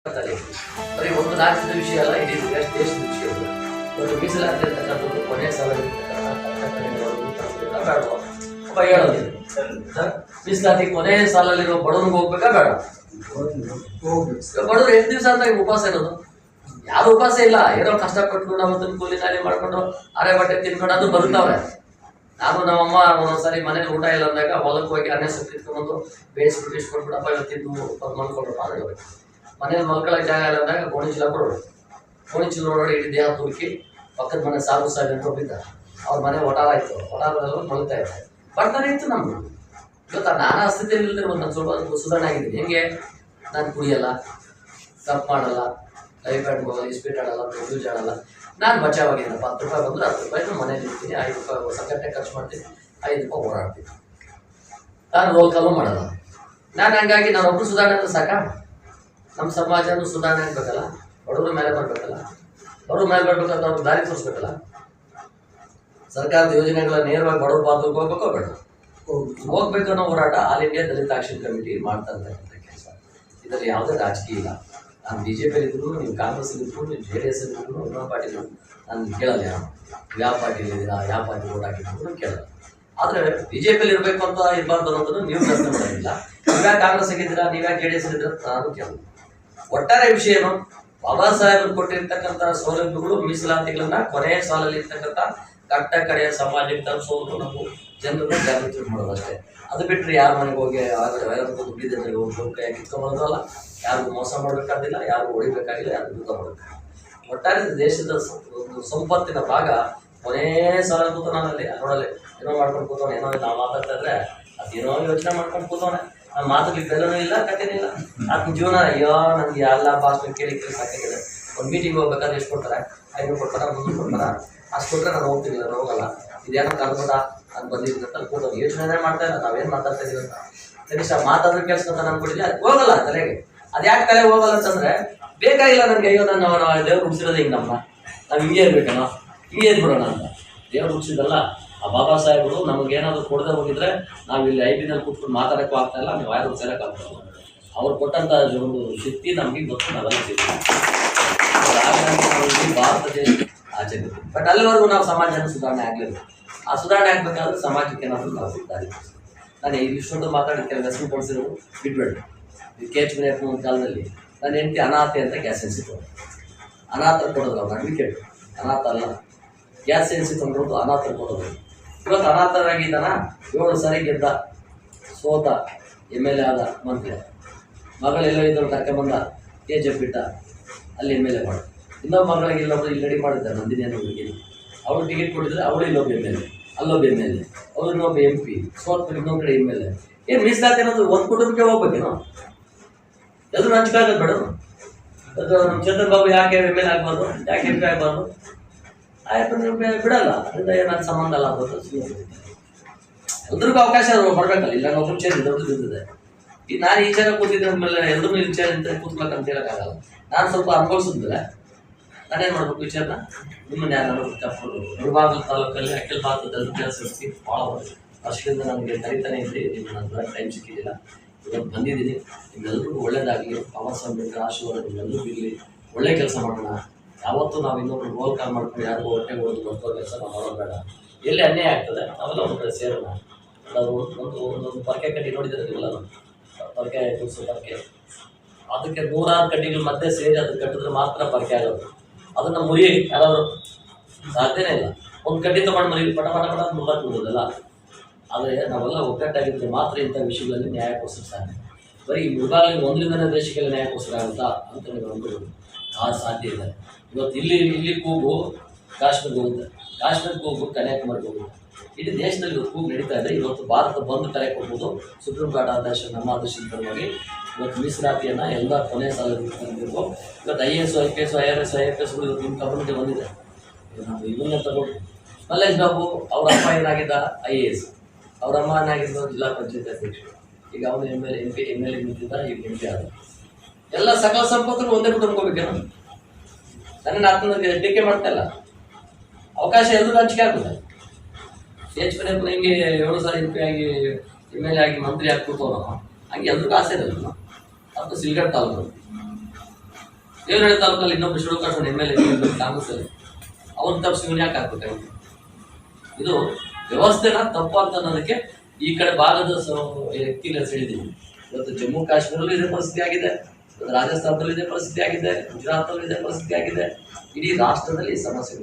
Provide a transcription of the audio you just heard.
ಬರೀ ಒಂದು ರಾಜ್ಯದ ವಿಷಯ ಅಲ್ಲ, ಇಡೀ ದೇಶದ ವಿಷಯ. ಒಂದು ಮೀಸಲಾತಿ ಇರ್ತಕ್ಕಂಥದ್ದು ಕೊನೆ ಸಾಲ ಮೀಸಲಾತಿ ಕೊನೆ ಸಾಲಲ್ಲಿರೋ ಬಡವನಿಗೆ ಹೋಗ್ಬೇಕಾ ಬೇಡ? ಬಡವರು ಎಷ್ಟು ದಿವಸ ಅಂತ ಉಪವಾಸ ಇರೋದು? ಯಾರು ಉಪವಾಸ ಇಲ್ಲ, ಏನೋ ಕಷ್ಟಪಟ್ಟು ನಾವು ಕೂಲಿ ನಾಲಿ ಮಾಡ್ಕೊಂಡು ಅರೆ ಬಟ್ಟೆ ತಿನ್ಕೊಂಡು ಅದು ಬರುತ್ತವ್ರೆ. ನಾನು ನಮ್ಮಮ್ಮ ಒಂದೊಂದ್ಸರಿ ಮನೇಲಿ ಊಟ ಇಲ್ಲ ಅಂದಾಗ ಹೊಲಕ್ಕೆ ಹೋಗಿ ಅನ್ನ ಸೊಪ್ಪು ಇಟ್ಕೊಂಡು ಬೇಯಿಸ್ಬಿಟ್ಟು ಇಸ್ಕೊಂಡ್ಬಿಡಪ್ಪ ಇವತ್ತು ತಿಂದು ಮಲ್ಕೊಂಡ್ರಪ್ಪ ಅಂದ್ರೆ ಮನೇಲಿ ಮಲ್ಕೊಳ್ಳೋಕೆ ಜಾಗ ಇಲ್ಲ ಅಂದಾಗ ಗೋಣಿಚೀಲ ಕೊಡೋರು. ಗೋಣಿಚೀಲ ನೋಡೋಡಿ ಇಡೀ ದೇಹ ತುರುಕಿ ಪಕ್ಕದ ಮನೆ ಸಾಗು ಅಂತ ಹೋಗಿದ್ದ. ಅವ್ರ ಮನೆ ಒಟಾರ ಇತ್ತು, ಒಟಾರದಲ್ಲೂ ಮಲ್ತಾ ಇತ್ತು, ಬರ್ತಾನೆ ಇತ್ತು. ನಮ್ಗೆ ಇವತ್ತು ನಾನಾ ಸ್ಥಿತಿಯಲ್ಲಿ ಇಲ್ದಿರ್ಬೋದು. ನಾನು ಸ್ವಲ್ಪ ಸುಧಾರಣೆ ಆಗಿದ್ದೀನಿ. ಹೆಂಗೆ? ನಾನು ಕುಡಿಯಲ್ಲ, ತಪ್ಪು ಮಾಡಲ್ಲ, ಲೈಫ್ ಆ್ಯಂಡ್ ಹೋಗಲ್ಲ, ಇಸ್ಪೀಟ್ ಆಡಲ್ಲ, ಯೂಸ್ ಆಡಲ್ಲ. ನಾನು ಬಚಾವಾಗಿದ್ದೀನಪ್ಪ. 10 ರೂಪಾಯಿ ಬಂದರೆ 10 ರೂಪಾಯಿ ಮನೇಲಿ ಇರ್ತೀನಿ, 5 ರೂಪಾಯಿ ಸಕ್ಕಟ್ಟೆ ಖರ್ಚು ಮಾಡ್ತೀನಿ, 5 ರೂಪಾಯಿ ಓಡಾಡ್ತೀನಿ. ನಾನು ರೋಲ್ ಕಾಲು ಮಾಡಲ್ಲ. ನಾನು ಹಂಗಾಗಿ ನಾನು ಒಬ್ಬರು ಸುಧಾರಣೆ ಅಂದ್ರೆ ಸಾಕ? ನಮ್ಮ ಸಮಾಜನೂ ಸುಧಾರಣೆ ಆಗಬೇಕಲ್ಲ, ಬಡವ್ರ ಮೇಲೆ ಬರಬೇಕಲ್ಲ. ಬಡವ್ರ ಮೇಲೆ ಬರ್ಬೇಕಂತ ಅವ್ರಿಗೆ ದಾರಿ ತೋರಿಸ್ಬೇಕಲ್ಲ. ಸರ್ಕಾರದ ಯೋಜನೆಗಳ ನೇರವಾಗಿ ಬಡವ್ರ ಪಾತ್ರಕ್ಕೆ ಹೋಗ್ಬೇಕೋ ಬೇಡ? ಹೋಗ್ಬೇಕನ್ನೋ ಹೋರಾಟ ಆಲ್ ಇಂಡಿಯಾ ದಲಿತ ಆಕ್ಷನ್ ಕಮಿಟಿ ಮಾಡ್ತಾ ಇರ್ತಕ್ಕಂಥ ಕೆಲಸ. ಇದರಲ್ಲಿ ಯಾವುದೇ ರಾಜಕೀಯ ಇಲ್ಲ. ನಾನು BJP ಇದ್ರು, ನೀವು ಕಾಂಗ್ರೆಸ್ ಇದ್ರು, ನೀವು JDS ಇದ್ರು, ಇನ್ನೊಂದು ಪಾರ್ಟಿ ನಾನು ಕೇಳಲ್ಲ. ಯಾವ ಪಾರ್ಟಿಲಿದ್ದೀರಾ, ಯಾವ ಪಾರ್ಟಿ ಓಟ್ ಹಾಕಿದ್ರು ಕೇಳಲ್ಲ. ಆದರೆ BJPಯಲ್ಲಿ ಇರಬೇಕು ಅಂತ ಇರಬಾರ್ದು ಅನ್ನೋದನ್ನು ನೀವು ಪ್ರಶ್ನೆ ಮಾಡೋದಿಲ್ಲ. ನೀವ್ಯಾಕೆ ಕಾಂಗ್ರೆಸ್ ಆಗಿದ್ದೀರಾ, ನೀವ್ಯಾಕೆ JDS ಇದ್ದೀರಾ ನಾನು ಕೇಳಲ್ಲ. ಒಟ್ಟಾರೆ ವಿಷಯ ಏನು? ಬಾಬಾ ಸಾಹೇಬರು ಕೊಟ್ಟಿರ್ತಕ್ಕಂಥ ಸೌಲಭ್ಯಗಳು, ಮೀಸಲಾತಿಗಳನ್ನ ಕೊನೆಯ ಸಾಲಲ್ಲಿ ಇರ್ತಕ್ಕಂಥ ಕಟ್ಟ ಕಡೆಯ ಸಮಾಜಕ್ಕೆ ತಲುಪಿಸೋದು ನಾವು ಜನರನ್ನು ಜಾಗೃತಿ ಮಾಡೋದು ಅಷ್ಟೇ. ಅದು ಬಿಟ್ಟರೆ ಯಾರ ಮನೆಗೆ ಹೋಗಿ ಯಾರು ದುಡ್ಡಿದ್ದರೆ ಹೋಗಿ ಕೈಯಾಗಿ ಕಿತ್ಕೊಂಡ್ಬರೋದಲ್ಲ, ಯಾರಿಗೂ ಮೋಸ ಮಾಡಬೇಕಾಗಿಲ್ಲ, ಯಾರಿಗೂ ಹೊಡಿಬೇಕಾಗಿಲ್ಲ, ಯಾರಿಗೂ ಯುದ್ಧ ಮಾಡಬೇಕಾಗಿಲ್ಲ. ಒಟ್ಟಾರೆ ದೇಶದ ಒಂದು ಸಂಪತ್ತಿನ ಭಾಗ ಕೊನೇ ಸಾಲ ಕೂತವನಲ್ಲಿ ನೋಡಲ್ಲಿ ಏನೋ ಮಾಡ್ಕೊಂಡು ಕೂತವನೆ. ಏನೋ ನಾವು ಮಾತಾಡ್ತಾ ಇದ್ರೆ ಅದೇನೋ ಯೋಚನೆ ಮಾಡ್ಕೊಂಡು ಕೂತವನೆ. ನಮ್ಮ ಮಾತುಗಳಿಗೆ ಬೆಲೆನೂ ಇಲ್ಲ, ಕಥೆನೂ ಇಲ್ಲ. ಅದನ್ನ ಜೀವನ ಅಯ್ಯೋ ನನಗೆ ಎಲ್ಲ ಭಾಷೆ ಕೇಳಿ ಸಾಕಾಗಿದೆ. ಒಂದು ಮೀಟಿಂಗ್ ಹೋಗ್ಬೇಕಾದ್ರೆ ಎಷ್ಟು ಕೊಡ್ತಾರೆ? 500 ಕೊಡ್ತಾರೆ, 300 ಕೊಡ್ತಾರೆ. ಅಷ್ಟು ಕೊಟ್ಟರೆ ನಾನು ಹೋಗ್ತೀನಿ, ನಾನು ಹೋಗಲ್ಲ. ಇದೇನೋ ಕಲ್ಪದ ನಾನು ಬಂದಿದ್ದೀನಿ ಅಂತ ಕೂತವ್ರು ಯೋಚನೆ ಮಾಡ್ತಾ ಇಲ್ಲ. ನಾವೇನು ಮಾತಾಡ್ತಾ ಇದೀವಿ ಅಂತ ಕನಿಷ್ಠ ಮಾತಾಡೋ ಕೆಲಸ ಅಂತ ಅನ್ಕೊಂಡಿದ್ದೆ, ಅದು ಹೋಗಲ್ಲ ತಲೆಗೆ. ಅದು ಯಾಕೆ ತಲೆ ಹೋಗಲ್ಲ ಅಂತಂದ್ರೆ ಬೇಕಾಗಿಲ್ಲ ನನಗೆ. ಅಯ್ಯೋ ನಾನು ದೇವ್ರು ಹುಡ್ಸಿರೋದು ಹಿಂಗೆ ನಾವು ಹಿಂಗೆ ಇರ್ಬೇಕನೋ, ಹಿಂಗೆ ಇದ್ಬಿಡೋಣ ಅಂತ. ದೇವ್ರು ಹುಡ್ಸಿದಲ್ಲ. ಆ ಬಾಬಾ ಸಾಹೇಬರು ನಮಗೇನಾದ್ರು ಕೊಡದೆ ಹೋಗಿದ್ರೆ ನಾವು ಇಲ್ಲಿ IB-ನಲ್ಲಿ ಕೂತ್ಕೊಂಡು ಮಾತಾಡೋಕ್ಕೂ ಆಗ್ತಾ ಇಲ್ಲ, ನೀವು ಯಾರು ಸೇರೋಕ್ಕಾಗ್ತಾಯಿಲ್ಲ. ಅವ್ರು ಕೊಟ್ಟಂಥ ಒಂದು ಶಕ್ತಿ ನಮಗೆ ಗೊತ್ತು, ನಾವೆಲ್ಲ ಸಿಗ್ತೀವಿ. ಭಾರತ ದೇಶ ಆಚರಣೆ. ಬಟ್ ಅಲ್ಲಿವರೆಗೂ ನಾವು ಸಮಾಜನ ಸುಧಾರಣೆ ಆಗಲಿಲ್ಲ. ಆ ಸುಧಾರಣೆ ಆಗಬೇಕಾದ್ರೆ ಸಮಾಜಕ್ಕೆ ಏನಾದರೂ ನಾವು ಸಿಗ್ತಾರೆ. ನಾನು ಇಷ್ಟೊಂದು ಮಾತಾಡಿ ಕೆಲವು ಹೆಸರು ಕೊಡಿಸಿರೋದು ಬಿಟ್ಬೇಡ. KH ಮುನಿಯಪ್ಪನ ಒಂದು ಕಾಲದಲ್ಲಿ ನನ್ನ ಹೆಂಡತಿ ಅನಾಥೆ ಅಂತ ಗ್ಯಾಸ್ ಏಜೆನ್ಸಿ ತೊಗೊಂಡು ಅನಾಥರು ಕೊಡೋದು. ಅವ್ರು ಅಡ್ವೊಕೇಟ್, ಅನಾಥ ಅಲ್ಲ. ಗ್ಯಾಸ್ ಏಜೆನ್ಸಿ ತೊಗೊಂಡ್ರು ಅನಾಥರು ಕೊಡೋದು. ಇವತ್ತು ಅನಾಥರಾಗಿದ್ದಾನ. 7 ಸಾರಿ ಗೆದ್ದ, ಸೋತ, MLA ಆದ, ಮಂತ್ರಿ. ಮಗಳೆಲ್ಲೋ ಇದ್ದವ್ರು ಕರ್ಕೊಂಬಂದ, KGF ಬಿಟ್ಟ, ಅಲ್ಲಿ MLA ಮಾಡಿ. ಇನ್ನೊಬ್ಬ ಮಗಳಿಗೆ ಇಲ್ಲೊಬ್ರು ಇಲ್ಲಿ ರೆಡಿ ಮಾಡಿದ್ದಾರೆ, ನಂದಿನಿ ಅನ್ನೋ ಹುಡುಗಿ. ಅವಳು ಟಿಕೆಟ್ ಕೊಟ್ಟಿದ್ರೆ ಅವಳು ಇಲ್ಲೊಬ್ಬ MLA, ಅಲ್ಲೊಬ್ಬ MLA, ಅವ್ರು ಇನ್ನೊಬ್ಬ MP, ಸೋತ್ ಇನ್ನೊಂದು ಕಡೆ MLA. ಏನು ಮೀಸಲಾತಿ ಅನ್ನೋದು ಒಂದು ಕುಟುಂಬಕ್ಕೆ ಹೋಗ್ಬೇಕೇನೋ? ಎಲ್ಲರೂ ಹಂಚ್ಕಾಗೋದು ಬೇಡ. ಅದು ನಮ್ಮ ಚಂದ್ರನ್ ಬಾಬು ಯಾಕೆ MLA ಆಗ್ಬಾರ್ದು, ಯಾಕೆ MP ಆಗ್ಬಾರ್ದು? ಆಯ್ತು, ನೀವು ಬಿಡಲ್ಲ. ಅದರಿಂದ ಏನಾದ್ರು ಸಂಬಂಧ ಅಲ್ಲ ಆಗ್ಬೋದು. ಎಲ್ರಿಗೂ ಅವಕಾಶ ಬರ್ಬೇಕಲ್ಲ. ಇಲ್ಲ ನಾವು ಮುಂಚೆ ದೊಡ್ಡದು ಇರ್ತದೆ. ಈಗ ನಾನು ಈ ಜಾಗ ಕೂತಿದ್ದ ಮೇಲೆ ಎಲ್ಲರೂ ಈ ವಿಚಾರ ಅಂತ ಕೂತ್ಬೇಕಂತ ಹೇಳೋಕ್ಕಾಗಲ್ಲ. ನಾನು ಸ್ವಲ್ಪ ಅನುಭವಿಸಿದ್ಮೇಲೆ ನಾನೇನು ಮಾಡ್ಬೇಕು ವಿಚಾರನ ನಿಮ್ಮನ್ನು ಯಾರು ತಪ್ಪು. ಮುಳಬಾಗಿಲು ತಾಲೂಕಲ್ಲಿ ಅಖಿಲ ಭಾರತದಲ್ಲಿ ಕೆಲಸ ಭಾಳ ವರ್ಷದಿಂದ ನನಗೆ ಕರಿತಾನೆ ಇದ್ರಿ. ನಿಮ್ಮನ್ನ ಟೈಮ್ ಸಿಕ್ಕಿದ್ದಿಲ್ಲ. ಇವತ್ತು ಬಂದಿದ್ದೀನಿ. ನಿಮ್ಮೆಲ್ಲರಿಗೂ ಒಳ್ಳೇದಾಗಲಿ. ಬಾಬಾ ಸಾಹೇಬ್ ಆಶೀರ್ವಾದ ನಿಮ್ಮೆಲ್ಲರಿಗೂ ಇರಲಿ. ಒಳ್ಳೆ ಕೆಲಸ ಮಾಡೋಣ. ಯಾವತ್ತೂ ನಾವು ಇನ್ನೊಬ್ರು ರೋಲ್ ಕಾಲ್ ಮಾಡ್ಕೊಂಡು ಯಾರಿಗೂ ಹೊಟ್ಟೆ ಹೊಡೆದು ಬರ್ತೋ ಕೆಲಸ ನಾವು ಮಾಡೋದು ಬೇಡ. ಎಲ್ಲಿ ಅನ್ಯಾಯ ಆಗ್ತದೆ ನಾವೆಲ್ಲ ಒಂದು ಕಡೆ ಸೇರೋಣ. ನಾವು ಒಂದೊಂದು ಪರಕೆ ಕಟ್ಟಿ ನೋಡಿದರೆ ನೀವೆಲ್ಲ ಪರಕೆ ತುಳಸು ಪರಕೆ, ಅದಕ್ಕೆ 100 ಕಡ್ಡಿಗಳ ಮಧ್ಯೆ ಸೇರಿ ಅದಕ್ಕೆ ಕಟ್ಟಿದ್ರೆ ಮಾತ್ರ ಪರಕೆ ಆಗೋದು. ಅದನ್ನು ಮುರಿ ಯಾರಾದ್ರು ಸಾಧ್ಯನೇ ಇಲ್ಲ. ಒಂದು ಕಡ್ಡಿ ತೊಗೊಂಡು ಮರಿ ಪಟ ಪಟ ಪಟ ಮುಗಾಕ್ ಬಿಡೋದಲ್ಲ. ಆದರೆ ನಾವೆಲ್ಲ ಒಗ್ಗಟ್ಟಾಗಿದ್ದರೆ ಮಾತ್ರ ಇಂಥ ವಿಷಯಗಳಲ್ಲಿ ನ್ಯಾಯಕ್ಕೋಸ್ಕರ ಸಾಧ್ಯ. ಬರೀ ಮುಳುಗಾಲಿನ ಒಂದರಿಂದನೇ ದೇಶಕ್ಕೆಲ್ಲ ನ್ಯಾಯಕ್ಕೋಸ್ಕರ ಆಗುತ್ತಾ ಅಂತ ನೀವು ಅನ್ಬೋದು. ಸಾಧ್ಯ ಇದೆ. ಇವತ್ತು ಇಲ್ಲಿ ಕೂಗು ಕಾಶ್ಮೀರ್ಗೆ ಹೋಗುತ್ತೆ, ಕಾಶ್ಮೀರ್ಗೆ ಹೋಗು ಕನ್ಯಾಕುಮಾರಿಗೆ ಹೋಗುತ್ತೆ. ಇಡೀ ದೇಶದಲ್ಲಿ ಇವತ್ತು ಕೂಗು ನಡೀತಾ ಇದೆ. ಇವತ್ತು ಭಾರತ ಬಂದು ಕರೆ ಕೊಡ್ಬೋದು. ಸುಪ್ರೀಂ ಕೋರ್ಟ್ ಆದೇಶ, ನಮ್ಮ ಆದೇಶದ ಪರವಾಗಿ ಇವತ್ತು ಮೀಸಲಾತಿಯನ್ನು ಎಲ್ಲ ಕೊನೆ ಸಾಲ ತಂದಿರ್ಬೋದು. ಇವತ್ತು IAS, IPS, IRS, IFSಗಳು ಇವತ್ತು ನಿಮ್ಮ ಗಮನಕ್ಕೆ ಬಂದಿದೆ. ನಾವು ಇವನ್ನೇ ತಗೊಂಡು ಮಲ್ಲೇಶ್ ಬಾಬು ಅವ್ರ ಅಮ್ಮ ಏನಾಗಿದ್ದ IAS, ಅವ್ರ ಅಮ್ಮ ಏನಾಗಿದ್ದ ಜಿಲ್ಲಾ ಪಂಚಾಯತ್ ಅಧ್ಯಕ್ಷರು. ಈಗ ಅವನು MLA ನಿಂತಿದ್ದ, ಈಗ MP ಆದ. ಎಲ್ಲ ಸಕಲ ಸಂಪತ್ತನ್ನು ಒಂದೇ ಬಿಟ್ಟು ಅನ್ಕೋಬೇಕೇನೋ? ನನ್ನ ಆತ್ಮನಿಗೆ ಟೀಕೆ ಮಾಡ್ತಾ ಇಲ್ಲ. ಅವಕಾಶ ಎಲ್ಲರೂ ಹಂಚಿಕೆ ಆಗುತ್ತೆ. KH ಮುನಿಯಪ್ಪನ ಹಿಂಗೆ 7 ಸಾರಿ MP ಆಗಿ MLA ಆಗಿ ಮಂತ್ರಿ ಆಗಿ ಕೂತವನು ಹಂಗೆ ಎಲ್ರಿಗೂ ಆಸೆ ಇರಲ್ಲ. ಅದು ಸಿಲ್ಗಡ್ ತಾಲೂಕು. ದೇವನಹಳ್ಳಿ ತಾಲೂಕಲ್ಲಿ ಇನ್ನೊಬ್ಬ ಶಿವಕಾಶನ್ MLA ಕಾಂಗ್ರೆಸ್ಸಲ್ಲಿ ಅವ್ರು ತಪ್ಪಿಸಿ ಇವನು ಯಾಕೆ ಹಾಕ್ಬೇಕಾಗಿತ್ತು? ಇದು ವ್ಯವಸ್ಥೆನ ತಪ್ಪು ಅಂತ ಅನ್ನೋದಕ್ಕೆ ಈ ಕಡೆ ಭಾಗದ ವ್ಯಕ್ತಿಗಳ ಹೇಳಿದ್ದೀವಿ. ಇವತ್ತು ಜಮ್ಮು ಕಾಶ್ಮೀರಲ್ಲೂ ಇದೇ ಪರಿಸ್ಥಿತಿ ಆಗಿದೆ, ರಾಜಸ್ಥಾನದಲ್ಲೂ ಇದೇ ಪರಿಸ್ಥಿತಿ ಆಗಿದೆ, ಗುಜರಾತಲ್ಲೂ ಇದೇ ಪರಿಸ್ಥಿತಿ ಆಗಿದೆ. ಇಡೀ ರಾಷ್ಟ್ರದಲ್ಲಿ ಈ ಸಮಸ್ಯೆ